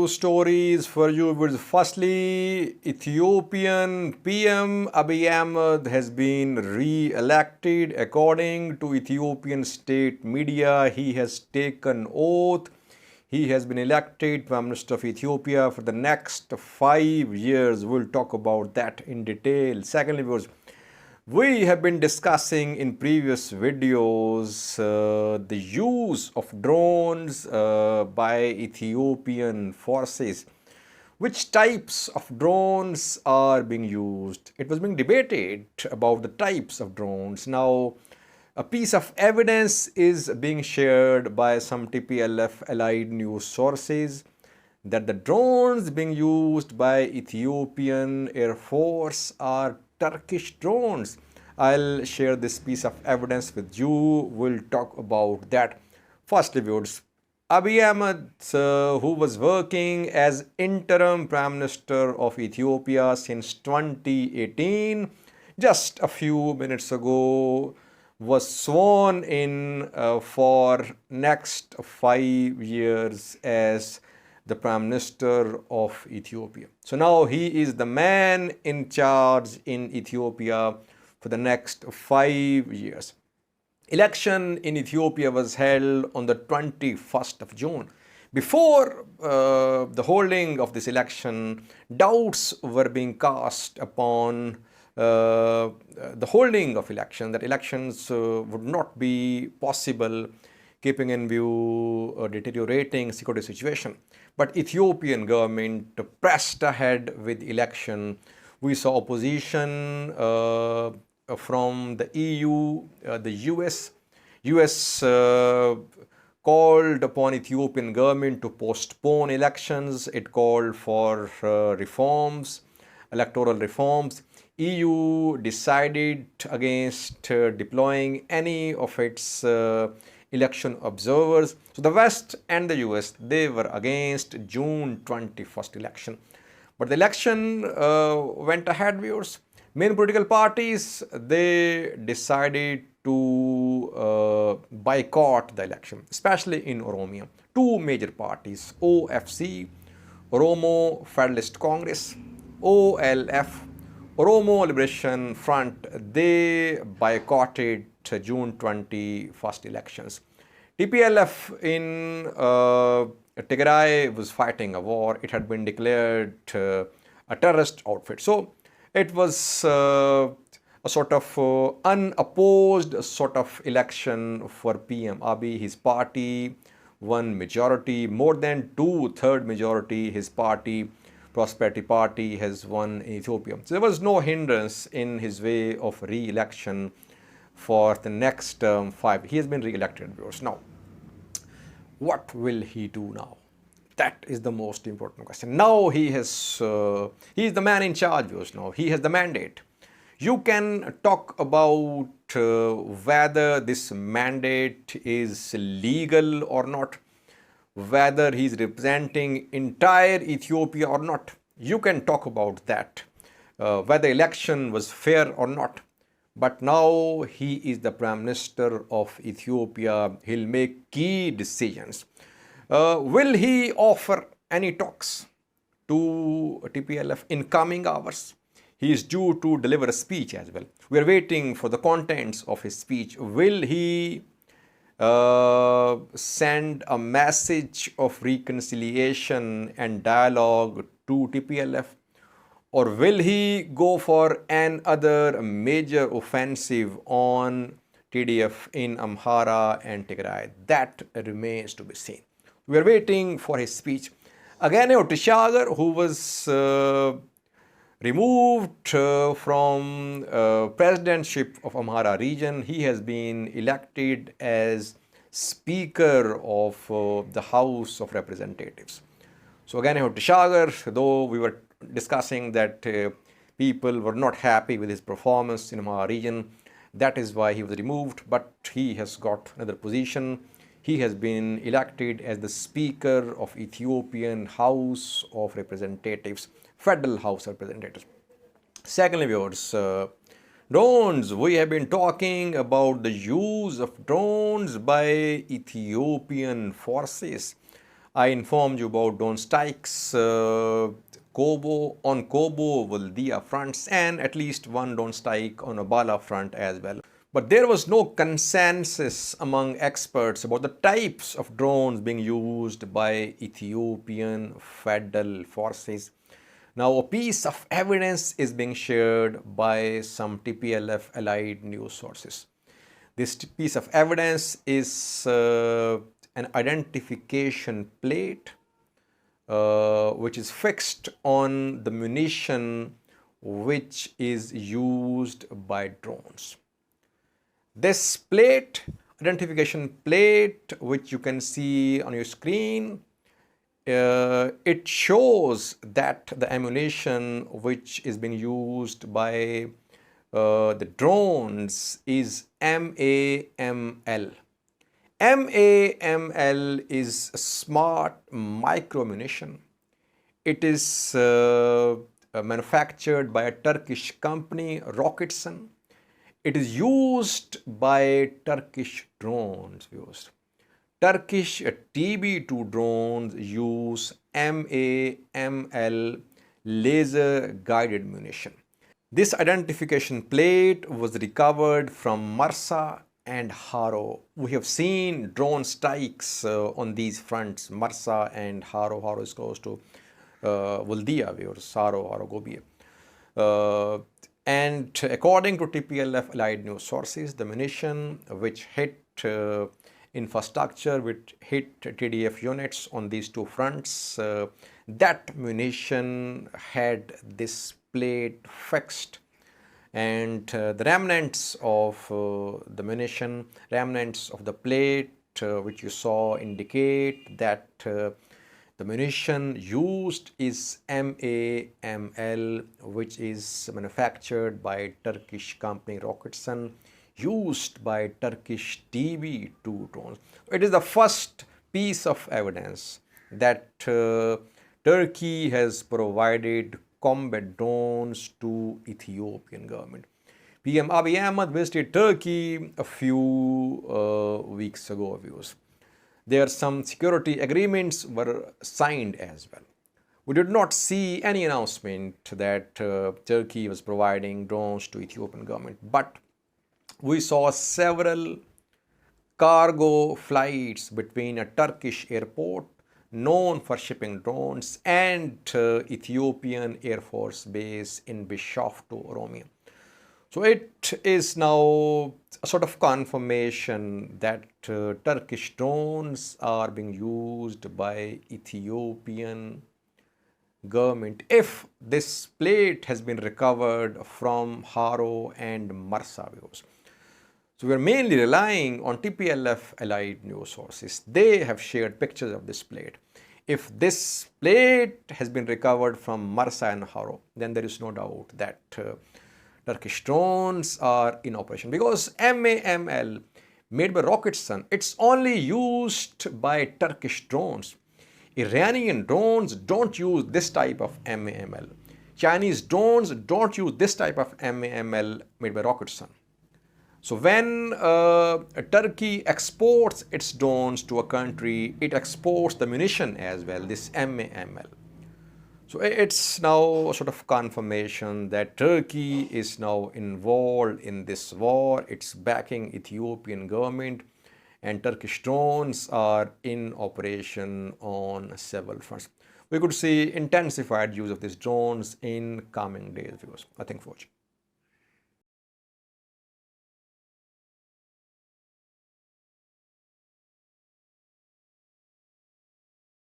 news stories for you. Firstly, Ethiopian PM Abiy Ahmad has been re-elected. According to Ethiopian state media, he has taken oath. He has been elected Prime Minister of Ethiopia for the next 5 years. We'll talk about that in detail. Secondly, viewers, we have been discussing in previous videos the use of drones by Ethiopian forces. Which types of drones are being used? It was being debated about the types of drones. Now, a piece of evidence is being shared by some TPLF allied news sources that the drones being used by Ethiopian Air Force are Turkish drones. I'll share this piece of evidence with you. We'll talk about that. Firstly, viewers, Abiy Ahmad, who was working as interim Prime Minister of Ethiopia since 2018, just a few minutes ago, was sworn in for next 5 years as the Prime Minister of Ethiopia. So now he is the man in charge in Ethiopia for the next 5 years. Election in Ethiopia was held on the 21st of June. Before the holding of this election, doubts were being cast upon the holding of election, that elections would not be possible keeping in view a deteriorating security situation. But Ethiopian government pressed ahead with election. We saw opposition from the EU, the US. US called upon Ethiopian government to postpone elections. It called for reforms, electoral reforms. EU decided against deploying any of its election observers. So the West and the US, they were against June 21st election. But the election went ahead, viewers. Main political parties, they decided to boycott the election, especially in Oromia. Two major parties, OFC, Oromo Federalist Congress, OLF, Oromo Liberation Front, they boycotted June 21st elections. TPLF in Tigray was fighting a war. It had been declared a terrorist outfit. So it was a sort of unopposed sort of election for PM Abiy. His party won majority, more than 2/3 majority. His party, Prosperity Party, has won in Ethiopia. So there was no hindrance in his way of re-election for the next term 5. He has been re-elected, viewers. Now, what will he do now? That is the most important question. Now he is the man in charge, viewers. Now he has the mandate. You can talk about whether this mandate is legal or not, whether he is representing entire Ethiopia or not. You can talk about that, whether election was fair or not. But now he is the Prime Minister of Ethiopia. He'll make key decisions. Will he offer any talks to TPLF in coming hours? He is due to deliver a speech as well. We are waiting for the contents of his speech. Will he send a message of reconciliation and dialogue to TPLF? Or will he go for another major offensive on TDF in Amhara and Tigray? That remains to be seen. We are waiting for his speech. Again, Otishagar, who was removed from presidentship of Amhara region, he has been elected as Speaker of the House of Representatives. So again, Otishagar, though we were discussing that people were not happy with his performance in Amhara region, that is why he was removed, but he has got another position. He has been elected as the Speaker of Ethiopian House of Representatives, Federal House of Representatives. Secondly, viewers, drones. We have been talking about the use of drones by Ethiopian forces. I informed you about drone strikes Kobo, Waldia fronts, and at least one drone strike on Abala front as well. But there was no consensus among experts about the types of drones being used by Ethiopian federal forces. Now, a piece of evidence is being shared by some TPLF allied news sources. This piece of evidence is an identification plate which is fixed on the munition which is used by drones. This plate, identification plate, which you can see on your screen, it shows that the ammunition which is being used by the drones is MAM-L. MAM-L is a smart micro munition. It is manufactured by a Turkish company, Roketsan. It is used by Turkish drones. Turkish TB2 drones use MAM-L laser guided munition. This identification plate was recovered from Marsa and Haro. We have seen drone strikes on these fronts, Marsa and Haro. Haro is close to Waldia, viewers, Haro Gobiya. And according to TPLF allied news sources, the munition which hit infrastructure, which hit TDF units on these two fronts, that munition had this plate fixed, and the remnants of the munition, remnants of the plate which you saw indicate that the munition used is MAM-L, which is manufactured by Turkish company Roketsan, used by Turkish TB2 drones. It is the first piece of evidence that Turkey has provided combat drones to Ethiopian government. PM Abiy Ahmad visited Turkey a few weeks ago, viewers. There some security agreements were signed as well. We did not see any announcement that Turkey was providing drones to Ethiopian government, but we saw several cargo flights between a Turkish airport known for shipping drones and Ethiopian Air Force base in Bishoftu, Oromia. So it is now a sort of confirmation that Turkish drones are being used by Ethiopian government if this plate has been recovered from Haro and Marsa. So we are mainly relying on TPLF allied news sources. They have shared pictures of this plate. If this plate has been recovered from Marsa and Haro, then there is no doubt that Turkish drones are in operation, because MAM-L made by Roketsan, it's only used by Turkish drones. Iranian drones don't use this type of MAM-L. Chinese drones don't use this type of MAM-L made by Roketsan. So when Turkey exports its drones to a country, it exports the munition as well, this MAM-L. So it's now a sort of confirmation that Turkey is now involved in this war. It's backing Ethiopian government, and Turkish drones are in operation on several fronts. We could see intensified use of these drones in coming days, viewers. Thank you for watching.